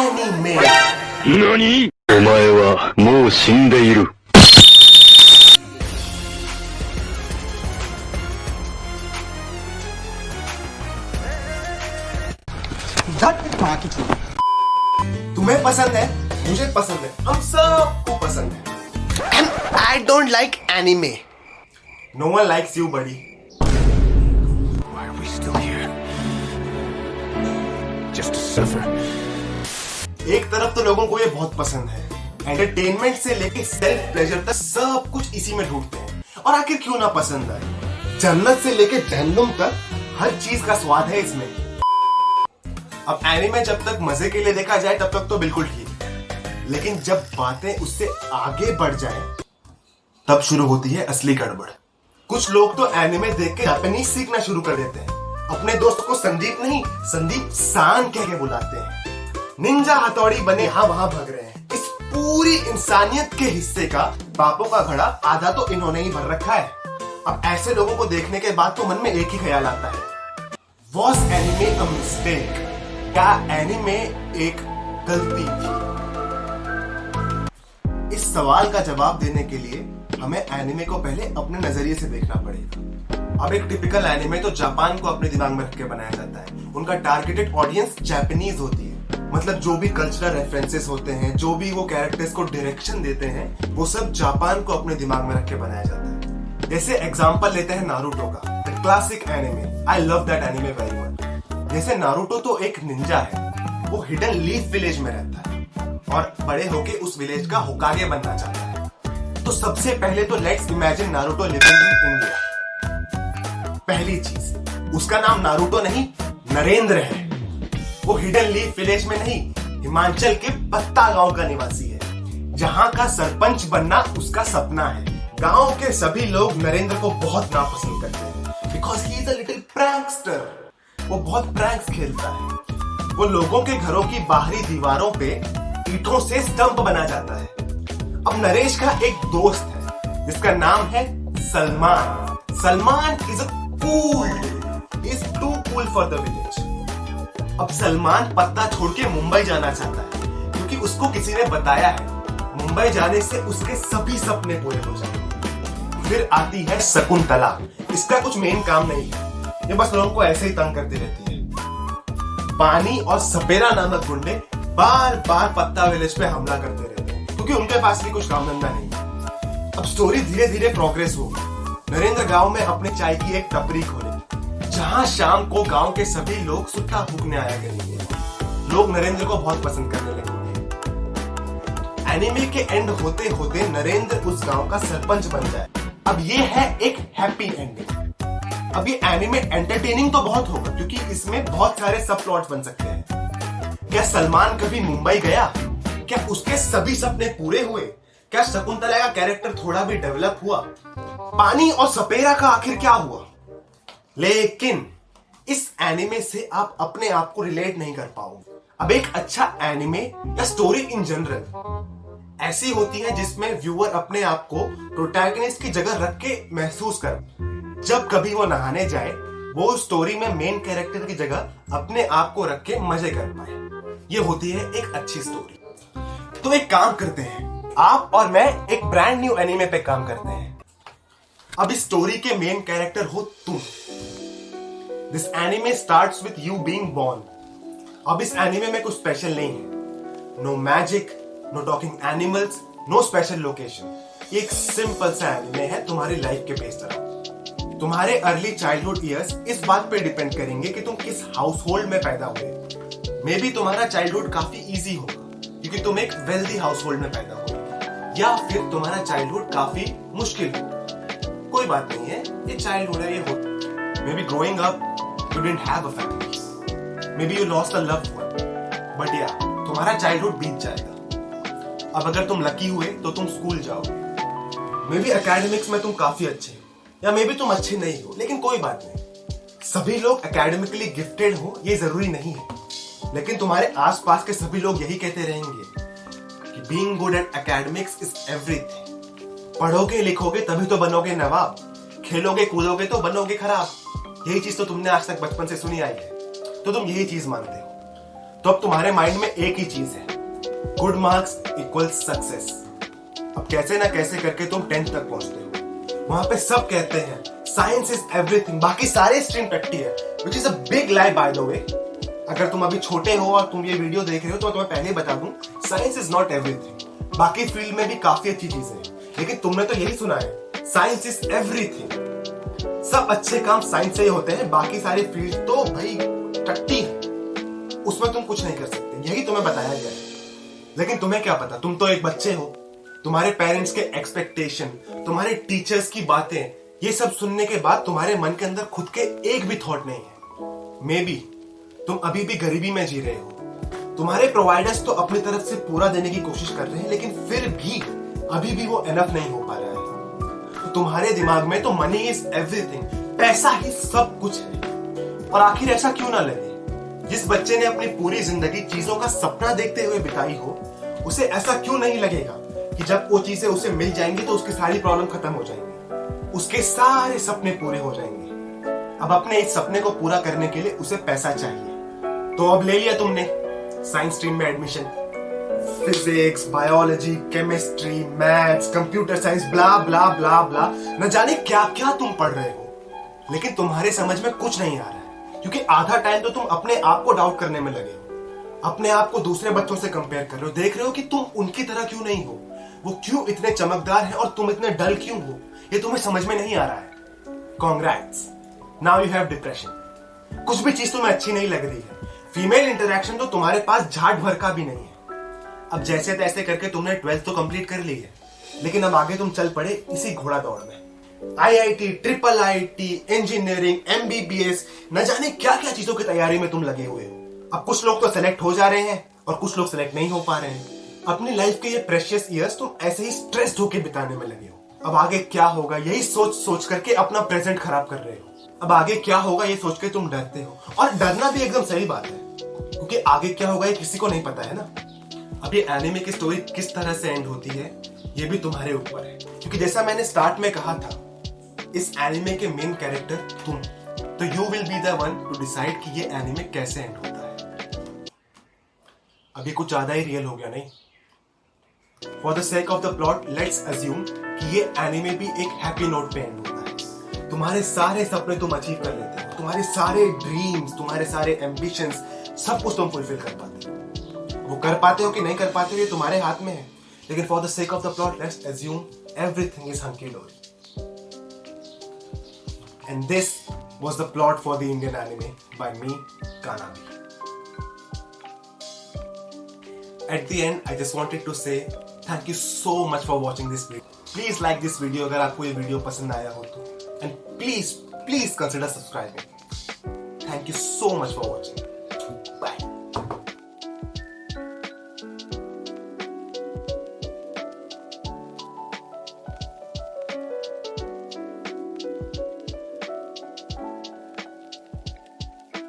anime. 何？お前はもう死んでいる。तुम्हें पसंद है, मुझे पसंद है, हम सबको पसंद है. And I don't like anime. No one likes you, buddy. Why are we still here? Just to suffer. एक तरफ तो लोगों को ये बहुत पसंद है, एंटरटेनमेंट से लेके सेल्फ प्लेजर तक सब कुछ इसी में ढूंढते हैं. और आखिर क्यों ना पसंद आए? जन्नत से लेके जहन्नुम तक हर चीज का स्वाद है इसमें. अब एनिमे जब तक मजे के लिए देखा जाए तब तक तो बिल्कुल ठीक, लेकिन जब बातें उससे आगे बढ़ जाएं, तब शुरू होती है असली गड़बड़. कुछ लोग तो एनिमे देख के जापानीज सीखना शुरू कर देते हैं. अपने दोस्त को संदीप नहीं, संदीप सान कह के बुलाते हैं. निंजा हथौड़ी बने यहाँ वहां भाग रहे हैं. इस पूरी इंसानियत के हिस्से का पापों का घड़ा आधा तो इन्होंने ही भर रखा है. अब ऐसे लोगों को देखने के बाद तो मन में एक ही ख्याल आता है, वॉज एनिमे अ मिस्टेक? क्या एनिमे एक गलती थी? इस सवाल का जवाब देने के लिए हमें एनिमे को पहले अपने नजरिए से देखना पड़ेगा. अब एक टिपिकल एनिमे तो जापान को अपने दिमाग में रख के बनाया जाता है. उनका टारगेटेड ऑडियंस जापानीज होती है. मतलब जो भी कल्चरल रेफरेंसेस होते हैं, जो भी वो कैरेक्टर्स को डायरेक्शन देते हैं, वो सब जापान को अपने दिमाग में रख के बनाया जाता है. जैसे एग्जांपल लेते हैं नारुतो का, the classic anime. I love that anime very much. जैसे नारुतो तो एक निंजा है, वो हिडन लीफ विलेज में रहता है और बड़े होके उस विलेज का होकागे बनना चाहता है. तो सबसे पहले तो let's imagine Naruto living in India. पहली चीज, उसका नाम नारुतो नहीं, नरेंद्र है. वो हिडन लीफ विलेज में नहीं, हिमाचल के पत्ता गांव का निवासी है, जहां का सरपंच बनना उसका सपना है. गांव के सभी लोग नरेंद्र को बहुत नापसंद करते हैं because he is a little prankster. वो बहुत प्रैंक्स खेलता है. वो लोगों के घरों की बाहरी दीवारों पे ईंटों से स्टंप बना जाता है. अब नरेश का एक दोस्त है जिसका नाम है Salman. Salman is a cool, is too cool for the village. अब सलमान पत्ता छोड़ के मुंबई जाना चाहता है क्योंकि उसको किसी ने बताया है मुंबई जाने से उसके सभी सपने पूरे हो जाएंगे. फिर आती है शकुंतला. इसका कुछ मेन काम नहीं है, ये बस लोगों को ऐसे ही तंग करती रहती है. पानी और सपेरा नामक गुंडे बार बार पत्ता विलेज पे हमला करते रहते हैं क्योंकि उनके पास भी कुछ काम धंधा नहीं. अब स्टोरी धीरे धीरे प्रोग्रेस होगी. नरेंद्र गांव में अपने चाय की एक टपरी खोलेगी जहां शाम को गांव के सभी लोग सुट्टा फूकने आया करेंगे. लोग नरेंद्र को बहुत पसंद करने लगेंगे. एनिमे के एंड होते होते नरेंद्र उस गांव का सरपंच बन जाए. अब ये है एक हैप्पी एंडिंग. अब ये एनिमे एंटरटेनिंग तो बहुत होगा क्योंकि इसमें बहुत सारे सब प्लॉट्स बन सकते हैं. क्या सलमान कभी मुंबई गया? क्या उसके सभी सपने पूरे हुए? क्या शकुंतला का कैरेक्टर थोड़ा भी डेवलप हुआ? पानी और सपेरा का आखिर क्या हुआ? लेकिन इस एनिमे से आप अपने आप को रिलेट नहीं कर पाओगे. अब एक अच्छा एनिमे या स्टोरी इन जनरल ऐसी होती है जिसमें व्यूअर अपने आप को प्रोटैगनिस्ट की जगह रख के महसूस कर. जब कभी वो नहाने जाए, वो स्टोरी में मेन कैरेक्टर की जगह अपने आप को रख के मजे कर पाए. ये होती है एक अच्छी स्टोरी. तो एक काम करते हैं, आप और मैं एक ब्रांड न्यू एनिमे पे काम करते हैं. अब इस स्टोरी के मेन कैरेक्टर हो तुम. This anime starts with you being born. अब इस एनिमे में कुछ स्पेशल नहीं है. No magic, no talking animals, no special location. एक सिंपल सा एनिमे है तुम्हारी लाइफ के बेस्ड पर. तुम्हारे अर्ली चाइल्डहुड ईयर्स इस बात पे डिपेंड करेंगे कि तुम किस हाउस होल्ड में पैदा हुए. मे बी तुम्हारा चाइल्डहुड काफी इजी होगा क्योंकि तुम एक वेल्दी हाउस होल्ड में पैदा हुए, या फिर तुम्हारा चाइल्डहुड काफी मुश्किल हो. कोई बात नहीं है, ये चाइल्डहुड है, ये हो. May be growing up you didn't have a family, may be you lost a loved one, but या तुम्हारा चाइल्डहुड बीत जाएगा. अब अगर तुम लकी हुए तो तुम स्कूल जाओगे. मे बी एकेडमिक्स में तुम काफी अच्छे हो, या मे बी तुम अच्छे नहीं हो, लेकिन कोई बात नहीं. सभी लोग एकेडमिकली गिफ्टेड हो ये जरूरी नहीं है, लेकिन तुम्हारे आसपास के सभी लोग यही कहते रहेंगे कि being good at academics is everything. पढ़ोगे लिखोगे तभी तो बनोगे नवाब, खेलोगे कूदोगे तो बनोगे खराब. यही चीज तो तुमने आज तक बचपन से सुनी आई है, तो तुम यही चीज मानते हो. तो अब तुम्हारे माइंड में एक ही चीज है, गुड मार्क्स इक्वल सक्सेस। अब कैसे ना कैसे करके तुम 10th तक पहुंचते हो। वहां पे सब कहते हैं साइंस इज एवरीथिंग, बाकी सारे स्ट्रीम टट्टी है, which is a big lie by the way. अगर तुम अभी छोटे हो और तुम ये वीडियो देख रहे हो तो मैं तुम्हें पहले बता दूं, साइंस इज नॉट एवरीथिंग। बाकी फील्ड में भी काफी अच्छी चीजें हैं, लेकिन तुमने तो यही सुना है, साइंस इज एवरीथिंग। सब अच्छे काम साइंस से ही होते हैं, बाकी सारे फील्ड तो भाई टट्टी है, उसमें तुम कुछ नहीं कर सकते, यही तुम्हें बताया गया है। लेकिन तुम्हें क्या पता, तुम तो एक बच्चे हो। तुम्हारे पेरेंट्स के एक्सपेक्टेशन, तुम्हारे टीचर्स की बातें, ये सब सुनने के बाद तुम्हारे मन के अंदर खुद के एक भी थॉट नहीं है। मे बी तुम अभी भी गरीबी में जी रहे हो। तुम्हारे प्रोवाइडर्स तो अपनी तरफ से पूरा देने की कोशिश कर रहे हैं, लेकिन फिर भी अभी भी वो एनफ नहीं हो पा रहा है। तो तुम्हारे दिमाग में तो मनी इज एवरीथिंग, पैसा ही सब कुछ है। और आखिर ऐसा क्यों ना लगे, जिस बच्चे ने अपनी पूरी जिंदगी चीजों का सपना देखते हुए बिताई हो, उसे ऐसा क्यों नहीं लगेगा कि जब वो चीजें उसे मिल जाएंगी तो उसकी सारी प्रॉब्लम खत्म हो जाएंगी, उसके सारे सपने पूरे हो जाएंगे। अब अपने इस सपने को पूरा करने के लिए उसे पैसा चाहिए। तो अब ले लिया तुमने साइंस स्ट्रीम में admission, physics, biology, chemistry, maths, computer science, blah blah blah blah, न जाने क्या क्या तुम पढ़ रहे हो, लेकिन तुम्हारे समझ में कुछ नहीं आ रहा है, क्योंकि आधा टाइम तो तुम अपने आप को डाउट करने में लगे हो, अपने आप को दूसरे बच्चों से कंपेयर कर रहे हो, देख रहे हो कि तुम उनकी तरह क्यों नहीं हो, वो क्यों इतने चमकदार हैं और तुम इतने डल क्यों हो, ये तुम्हें समझ में नहीं आ रहा है। Congrats, now you have depression. कुछ भी चीज तुम्हें अच्छी नहीं लग रही है, फीमेल इंटरेक्शन तो तुम्हारे पास झाट भर का भी नहीं है। अब जैसे तैसे करके तुमने 12th तो कंप्लीट कर ली है, लेकिन अब आगे तुम चल पड़े इसी घोड़ा दौड़ में। IIT, triple IIT, engineering, MBBS, न जाने क्या क्या चीजों की तैयारी में तुम लगे हुए हो। अब कुछ लोग तो सेलेक्ट हो जा रहे हैं और कुछ लोग सेलेक्ट नहीं हो पा रहे हैं। अपनी लाइफ के ये प्रेशियस ईयर्स तुम ऐसे ही स्ट्रेस्ड होकर बिताने में लगे हो। अब आगे क्या होगा यही सोच सोच करके अपना प्रेजेंट खराब कर रहे हो। अब आगे क्या होगा ये सोच के तुम डरते हो, और डरना भी एकदम सही बात है, क्योंकि आगे क्या होगा ये किसी को नहीं पता है ना। अब ये एनिमे की स्टोरी किस तरह से एंड होती है ये भी तुम्हारे ऊपर है, क्योंकि जैसा मैंने स्टार्ट में कहा था, इस एनिमे के मेन कैरेक्टर तुम, तो you will be the one two decide कि ये एनिमे कैसे एंड होता है। अभी कुछ ज्यादा ही रियल हो गया नहीं? For the sake of the plot let's assume कि ये एनिमे भी एक हैप्पी नोट पे एंड होता है। तुम्हारे सारे सपने तुम अचीव कर लेते हो, तुम्हारे सारे ड्रीम्स, तुम्हारे सारे एम्बिशंस, सब कुछ तुम फुलफिल कर पाते हो। वो कर पाते हो कि नहीं कर पाते हो ये तुम्हारे हाथ में है, लेकिन for the sake of the plot let's assume everything is hunky dory. And this was the plot for the Indian anime by me, Kanabi. At the end, I just wanted to say thank you so much for watching this video. Please like this video अगर आपको ये video पसंद आया हो तो, and please consider subscribing. Thank you so much for watching.